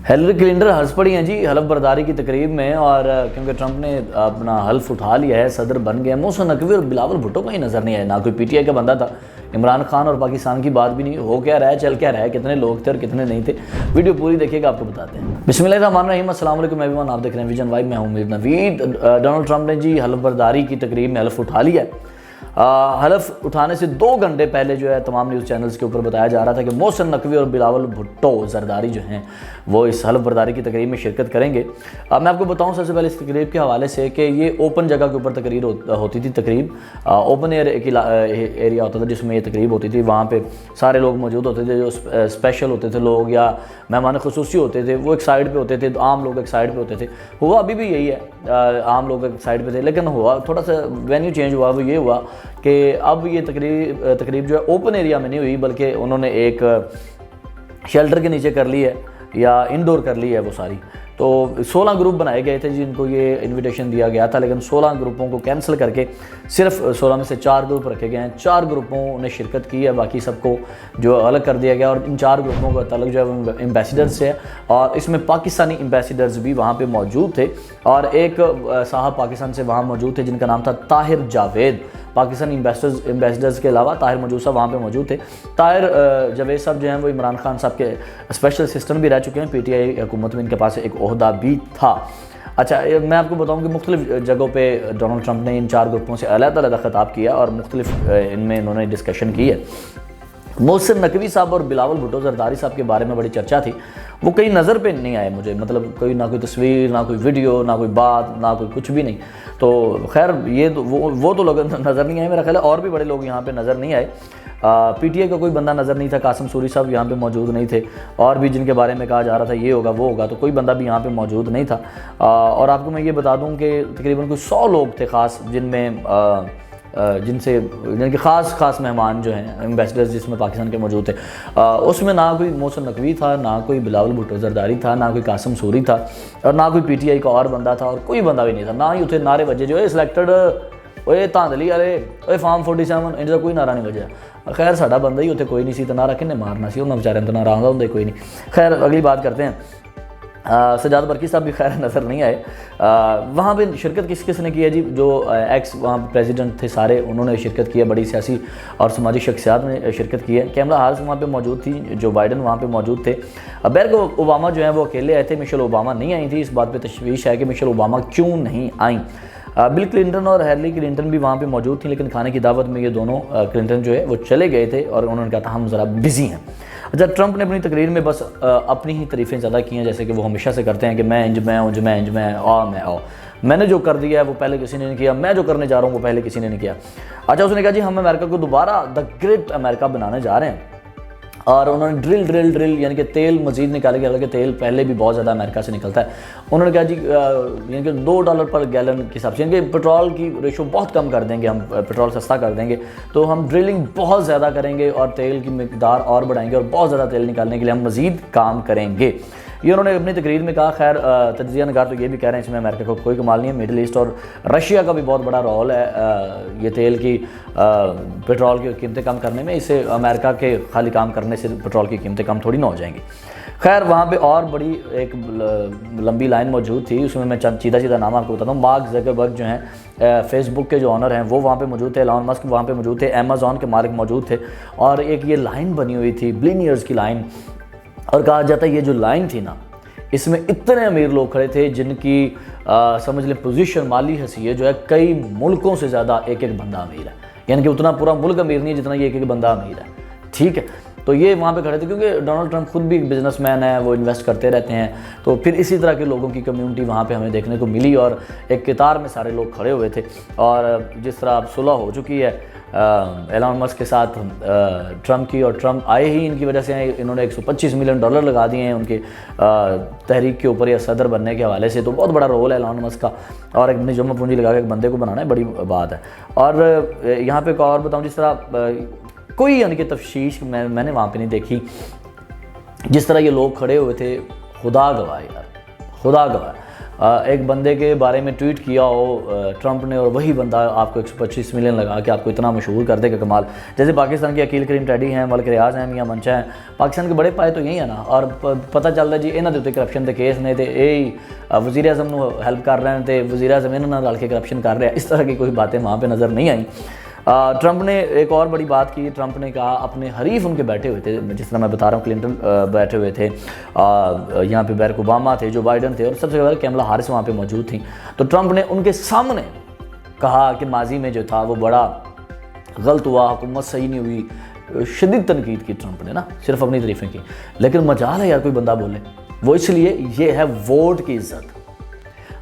Hillary Clinton हंस पड़ी हैं जी हल्फ बर्दारी की तकरीब में, और क्योंकि ट्रंप ने अपना हल्फ उठा लिया है, सदर बन गया। मोहसिन नकवी और बिलावल भुट्टो कहीं नज़र नहीं आए, ना कोई पीटीआई का बंदा था। इमरान खान और पाकिस्तान की बात भी नहीं, हो क्या रहा है, चल क्या रहा है, कितने लोग थे और कितने नहीं थे। वीडियो पूरी देखिएगा, आपको बताते हैं। बिस्मिल्लाहिर्रहमानिर्रहीम, अस्सलाम वालेकुम एवरीवन, आप देख रहे हैं विजन वाइब, मैं हूं उम्मीद नवीद। डोनाल्ड ट्रंप ने जी हल्फ बर्दारी की तकरीब में हल्फ उठा लिया है। हलफ उठाने से 2 घंटे पहले जो है तमाम न्यूज़ चैनल्स के ऊपर बताया जा रहा था कि मोहसिन नकवी और बिलावल भुट्टो जरदारी जो हैं वो इस हल्फ बर्दारी की तकरीब में शिरकत करेंगे। मैं आपको बताऊं सबसे पहले इस तकरीब के हवाले से कि ये ओपन जगह के ऊपर तकरीर होती थी। तकरीब ओपन एरिया होता था जिसमें ये तकरीब होती थी। वहाँ पर सारे लोग मौजूद होते थे, जो स्पेशल होते थे लोग या मेहमान खुसूसी होते थे वो एक साइड पर होते थे, आम लोग एक साइड पर होते थे। हुआ अभी भी यही है, आम लोग एक साइड पर थे, लेकिन हुआ थोड़ा सा वेन्यू चेंज हुआ। वो ये हुआ कि अब ये तकरीब जो है ओपन एरिया में नहीं हुई, बल्कि उन्होंने एक शेल्टर के नीचे कर ली है या इंडोर कर ली है वो सारी। तो 16 ग्रुप बनाए गए थे जिनको ये इनविटेशन दिया गया था, लेकिन 16 ग्रुपों को कैंसिल करके सिर्फ 16 में से 4 ग्रुप रखे गए हैं। 4 ग्रुपों ने शिरकत की है, बाकी सबको जो अलग कर दिया गया। और इन 4 ग्रुपों का तल्लुक जो है वो एम्बेसडर्स से है, और इसमें पाकिस्तानी एम्बेसडर्स भी वहाँ पे मौजूद थे। और एक साहब पाकिस्तान से वहाँ मौजूद थे जिनका नाम था ताहिर जावेद। पाकिस्तानी एम्बेसडर्स के अलावा ताहिर मौजूद साहब वहाँ पे मौजूद थे। ताहिर जावेद साहब जो हैं वो इमरान खान साहब के स्पेशल असिस्टेंट भी रह चुके हैं। पीटीआई हुकूमत में इनके पास एक ओहदा भी था। अच्छा, मैं आपको बताऊं कि मुख्तलिफ जगहों पे डोनाल्ड ट्रंप ने इन 4 ग्रुपों से अलग-अलग खिताब किया और मुख्तलिफ इनमें इन्होंने डिस्कशन की है। मोहसिन नकवी साहब और बिलावल भुट्टो जरदारी साहब के बारे में बड़ी चर्चा थी, वो कहीं नज़र पे नहीं आए मुझे, मतलब कोई ना कोई तस्वीर, ना कोई वीडियो, ना कोई बात, ना कोई कुछ भी नहीं। तो खैर ये तो वो तो लोग नज़र नहीं आए, मेरा ख्याल है और भी बड़े लोग यहाँ पे नज़र नहीं आए। पीटीआई का कोई बंदा नज़र नहीं था, कासिम सूरी साहब यहाँ पे मौजूद नहीं थे, और भी जिनके बारे में कहा जा रहा था ये होगा वो होगा, तो कोई बंदा भी यहाँ पे मौजूद नहीं था। और आपको मैं ये बता दूँ कि तकरीबन कोई 100 लोग थे ख़ास, जिनके ख़ास मेहमान जो हैं एम्बेसडर्स जिसमें पाकिस्तान के मौजूद थे। उसमें ना कोई मोहसिन नकवी था, ना कोई बिलावल भुट्टो जरदारी था, ना कोई कासिम सूरी था, और ना कोई पीटीआई का और बंदा था, और कोई बंदा भी नहीं था। ना ही उसे नारे बजे जो है सिलेक्टेड, ओए धांधली अरे ओए फार्म 47, इनका कोई नारा नहीं बजा। खैर साडा बंदा ही उत्थे कोई नहीं सी, तो नारा किन्ने मारना सी, उन्होंने बेचारे तो नारा आंदा होंगे कोई नहीं। खैर अगली बात करते हैं। सजाद बरकी साहब भी खैर नज़र नहीं आए। वहाँ पे शिरकत किस ने की है जी, जो एक्स वहाँ प्रेसिडेंट थे सारे, उन्होंने शिरकत की है। बड़ी सियासी और समाजी शख्सियात ने शिरकत की है। कैमला हारिस वहाँ पे मौजूद थी, जो बाइडन वहाँ पे मौजूद थे। बैरक ओबामा जो है वो अकेले आए थे, मिशेल ओबामा नहीं आई थी। इस बात पे तशवीश है कि मिशेल ओबामा क्यों नहीं आई। बिल क्लिंटन और हिलरी क्लिंटन भी वहाँ पे मौजूद थी, लेकिन खाने की दावत में ये दोनों क्लिंटन जो है वो चले गए थे और उन्होंने कहा था हम ज़रा बिज़ी हैं। अच्छा, ट्रंप ने अपनी तकरीर में बस अपनी ही तारीफ़ें ज़्यादा की हैं, जैसे कि वो हमेशा से करते हैं कि मैं इंज मैं मैंने जो कर दिया है वो पहले किसी ने नहीं किया, मैं जो करने जा रहा हूँ वो पहले किसी ने नहीं किया। अच्छा, उसने कहा जी हम अमेरिका को दोबारा द ग्रेट अमेरिका बनाने जा रहे हैं, और उन्होंने ड्रिल यानी कि तेल मज़ीद निकालेंगे, हालांकि तेल पहले भी बहुत ज़्यादा अमेरिका से निकलता है। उन्होंने कहा जी यानी कि $2 पर गैलन के हिसाब से, यानी कि पेट्रोल की रेशो बहुत कम कर देंगे, हम पेट्रोल सस्ता कर देंगे, तो हम ड्रिलिंग बहुत ज़्यादा करेंगे और तेल की मिकदार और बढ़ाएंगे और बहुत ज़्यादा तेल निकालने के लिए हम मज़ीद काम करेंगे। ये उन्होंने अपनी तकरीर में कहा। खैर तज्ज़िया नगार तो ये भी कह रहे हैं इसमें अमेरिका को कोई कमाल नहीं है, मिडिल ईस्ट और रशिया का भी बहुत बड़ा रोल है ये तेल की पेट्रोल की कीमतें कम करने में। इससे अमेरिका के खाली काम करने से पेट्रोल की कीमतें कम थोड़ी ना हो जाएंगी। खैर वहाँ पे और बड़ी एक लंबी लाइन मौजूद थी, उसमें मैं सीधा नाम आपको बताता हूँ। मार्क ज़करबर्ग जो हैं फेसबुक के जो ऑनर हैं वो वहाँ पे मौजूद थे, एलन मस्क वहाँ पे मौजूद थे, अमेज़ॉन के मालिक मौजूद थे, और एक ये लाइन बनी हुई थी बिलियनियर्स की लाइन। और कहा जाता है ये जो लाइन थी ना, इसमें इतने अमीर लोग खड़े थे जिनकी समझ लें पोजीशन, माली हैसियत जो है कई मुल्कों से ज़्यादा एक बंदा अमीर है, यानी कि उतना पूरा मुल्क अमीर नहीं है जितना ये एक बंदा अमीर है। ठीक है, तो ये वहाँ पे खड़े थे क्योंकि डोनाल्ड ट्रंप खुद भी एक बिजनेसमैन है, वो इन्वेस्ट करते रहते हैं। तो फिर इसी तरह के लोगों की कम्युनिटी वहाँ पे हमें देखने को मिली, और एक कतार में सारे लोग खड़े हुए थे। और जिस तरह अब सुलह हो चुकी है एलन मस्क के साथ ट्रंप की, और ट्रंप आए ही इनकी वजह से हैं, इन्होंने $125 मिलियन लगा दिए हैं उनके तहरीक के ऊपर या सदर बनने के हवाले से। तो बहुत बड़ा रोल है एलन मस्क का, और एक जमा पूंजी लगा के एक बंदे को बनाना है, बड़ी बात है। और यहाँ पे एक और बताऊँ, जिस तरह कोई यानी कि तफ्शीश मैंने वहाँ पे नहीं देखी, जिस तरह ये लोग खड़े हुए थे, खुदा गवाह यार, खुदा गवाह। एक बंदे के बारे में ट्वीट किया हो ट्रंप ने और वही बंदा आपको 125 मिलियन लगा के आपको इतना मशहूर कर देगा कमाल। जैसे पाकिस्तान के अकील करीम टैडी हैं, मलिक रियाज हैं, मियां मंशा हैं, पाकिस्तान के बड़े पाए तो यही है ना। और पता चलता जी इन्होंने उत्ते करप्शन के केस ने तो यही वज़ीर आज़म को हेल्प कर रहे हैं तो वज़ीर आज़म इन्होंने रल के करप्शन कर रहे हैं। इस तरह की कोई बातें वहाँ पर नज़र नहीं आई। ट्रंप ने एक और बड़ी बात की। ट्रंप ने कहा अपने हरीफ उनके बैठे हुए थे, जिस तरह मैं बता रहा हूँ क्लिंटन बैठे हुए थे, यहाँ पे बैरक ओबामा थे, जो बाइडन थे और सबसे ज़्यादा कैमला हारिस वहाँ पे मौजूद थी। तो ट्रंप ने उनके सामने कहा कि माजी में जो था वो बड़ा गलत हुआ, हुकूमत सही नहीं हुई। शदीद तनकीद की ट्रंप ने ना, सिर्फ अपनी तारीफ़ें की। लेकिन मजाल है यार कोई बंदा बोले, वो इसलिए ये है वोट की इज्जत।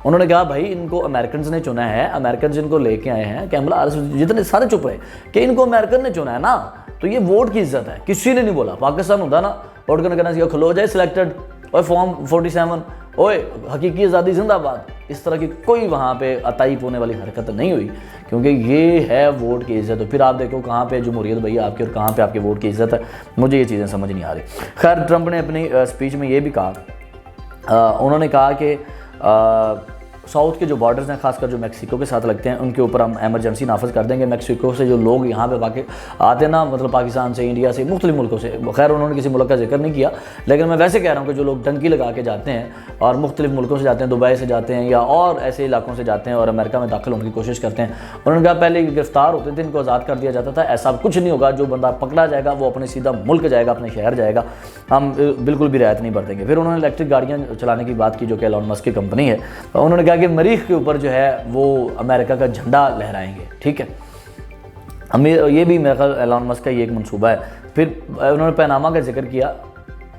उन्होंने कहा भाई इनको अमेरिकन ने चुना है, अमेरिकन जिनको लेके आए हैं, कैमला हारिस जितने सारे चुप रहे कि इनको अमेरिकन ने चुना है ना, तो ये वोट की इज्जत है। किसी ने नहीं बोला। पाकिस्तान होता ना वोट करने कहना चाहिए खलो जाए सिलेक्टेड और फॉर्म 47 ओए हकीकी आज़ादी जिंदाबाद, इस तरह की कोई वहाँ पे अताई होने वाली हरकत नहीं हुई, क्योंकि ये है वोट की इज़्ज़त। तो फिर आप देखो कहाँ पे जमहूरियत भैया आपकी और कहाँ पे आपके वोट की इज़्ज़त है। मुझे ये चीज़ें समझ नहीं आ रही। खैर ट्रंप ने अपनी स्पीच में ये भी कहा, उन्होंने कहा कि साउथ के जो बॉर्डर्स हैं, खासकर जो मैक्सिको के साथ लगते हैं, उनके ऊपर हम एमरजेंसी नाफज कर देंगे। मैक्सिको से जो लोग यहाँ पे बाकी आते हैं ना, मतलब पाकिस्तान से, इंडिया से, मुख्तलिफ मुल्कों से, खैर उन्होंने किसी मुल्क का जिक्र नहीं किया, लेकिन मैं वैसे कह रहा हूँ कि जो लोग डंकी लगा के जाते हैं और मुख्तलिफ मुल्कों से जाते हैं, दुबई से जाते हैं या और ऐसे इलाकों से जाते हैं और अमेरिका में दाखिल होने की कोशिश करते हैं, उन्होंने कहा पहले गिरफ्तार होते थे, इनको आज़ाद कर दिया जाता था। ऐसा कुछ नहीं होगा। जो बंदा पकड़ा जाएगा वो अपने सीधा मुल्क जाएगा, अपने शहर जाएगा, हम बिल्कुल भी रियायत नहीं बरतेंगे। फिर उन्होंने इलेक्ट्रिक गाड़ियाँ चलाने की बात की, जो कि एलॉन मस्क की कंपनी है। उन्होंने कहा कि मरीख के ऊपर जो है वो अमेरिका का झंडा लहराएंगे। ठीक है, हमें ये भी मेरा ख्याल एलॉन मस्क का ये एक मंसूबा है। फिर उन्होंने पनामा का जिक्र किया।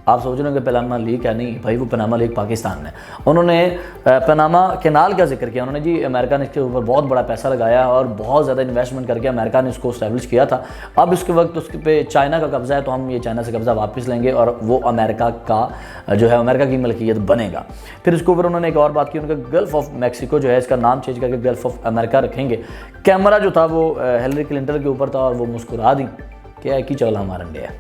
आप सोच रहे हो कि पनामा लीक है, नहीं भाई, वो पनामा लीक पाकिस्तान है। उन्होंने पनामा कैनाल का जिक्र किया। उन्होंने जी अमेरिका ने इसके ऊपर बहुत बड़ा पैसा लगाया और बहुत ज़्यादा इन्वेस्टमेंट करके अमेरिका ने इसको इस्टेब्लिश किया था। अब इसके वक्त उसके पे चाइना का कब्ज़ा है, तो हम ये चाइना से कब्ज़ा वापस लेंगे और वो अमेरिका का जो है अमेरिका की मलकियत बनेगा। फिर इसके ऊपर उन्होंने एक और बात की, उनका गल्फ़ ऑफ मैक्सिको जो है इसका नाम चेंज करके गल्फ़ ऑफ अमेरिका रखेंगे। कैमरा जो था वो हिलरी क्लिंटन के ऊपर था और वो मुस्कुरा दी कि एक ही चला हमारा इंडिया,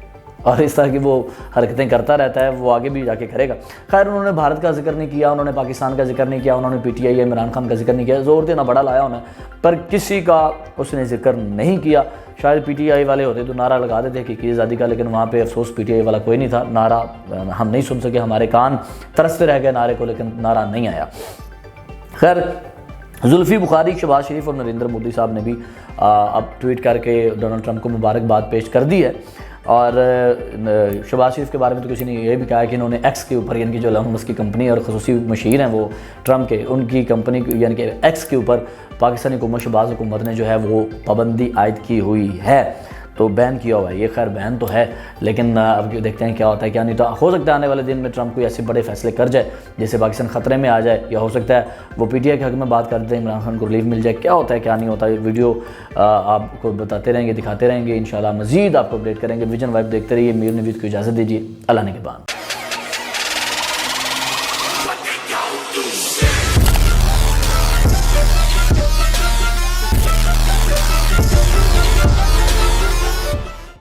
और इस तरह की वो हरकतें करता रहता है, वो आगे भी जाके करेगा। खैर उन्होंने भारत का जिक्र नहीं किया, उन्होंने पाकिस्तान का जिक्र नहीं किया, उन्होंने पीटीआई या इमरान खान का जिक्र नहीं किया। ज़ोर देना बड़ा लाया उन्हें, पर किसी का उसने जिक्र नहीं किया। शायद पीटीआई वाले होते तो नारा लगा देते कि आज़ादी का, लेकिन वहाँ पे अफसोस पीटीआई वाला कोई नहीं था। नारा हम नहीं सुन सके, हमारे कान तरसते रह गए नारे को, लेकिन नारा नहीं आया। खैर जुल्फ़ी बुखारी, शहबाज शरीफ और नरेंद्र मोदी साहब ने भी अब ट्वीट करके डोनाल्ड ट्रंप को मुबारकबाद पेश कर दी है। और शहबाज शरीफ के बारे में तो किसी ने ये भी कहा कि इन्होंने एक्स के ऊपर, यानी कि जो एलॉन मस्क की कंपनी और खसूसी मशीर हैं वो ट्रंप के, उनकी कंपनी यानी कि एक्स के ऊपर पाकिस्तानी हुकूमत, शहबाज हुकूमत ने जो है वो पाबंदी आयद की हुई है, तो बैन किया हुआ है। ये खैर बैन तो है, लेकिन अब देखते हैं क्या होता है क्या नहीं। तो हो सकता है आने वाले दिन में ट्रंप कोई ऐसे बड़े फैसले कर जाए जिससे पाकिस्तान ख़तरे में आ जाए, या हो सकता है वो पीटीआई के हक़ में बात करते हैं, इमरान खान को रिलीफ मिल जाए। क्या होता है क्या नहीं होता, ये वीडियो आपको बताते रहेंगे, दिखाते रहेंगे। इंशाल्लाह मज़ीद आपको अपडेट करेंगे। विजन वाइब देखते रहिए। मीर नवीद को इजाज़त दीजिए। अल्लाह ने के बाद।